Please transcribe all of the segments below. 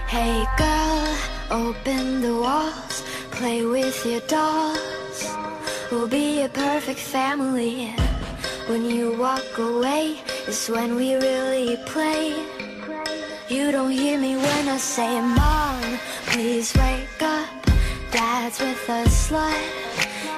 Hey girl, open the walls, play with your dolls. We'll be a perfect family. When you walk away, it's when we really play. You don't hear me when I say, Mom, please wake up. Dad's with a slut,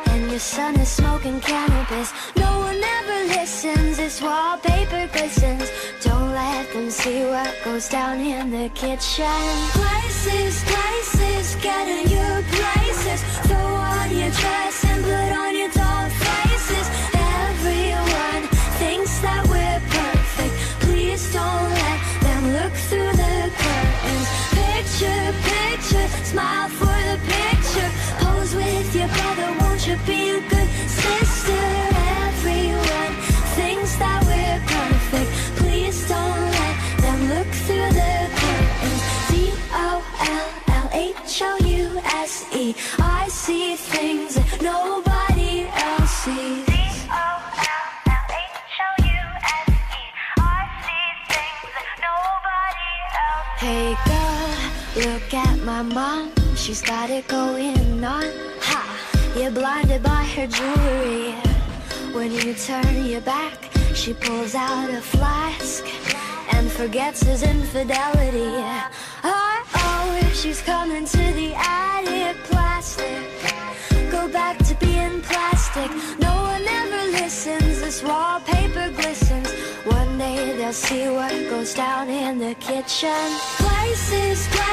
and your son is smoking cannabis. No one ever listens, it's wallpaper glistens. Don't let them see what goes down in the kitchen. Places, places, get in your places. Throw on your dress and put on your doll faces. Everyone thinks that we're perfect. Please don't let them look through the curtains. Picture, picture, smile for the picture. Pose with your brother, won't you be a good sister? Everyone thinks that we're perfect. Please don't let them look through the curtains. DOLLHOUSE. I see things that nobody else sees. Hey girl, look at my mom, she's got it going on. Ha! You're blinded by her jewelry. When you turn your back, she pulls out a flask and forgets his infidelity. Oh, she's coming to the attic. Plastic, go back to being plastic. No one ever listens, this wallpaper glistens. One day they'll see what goes down in the kitchen. Places, places.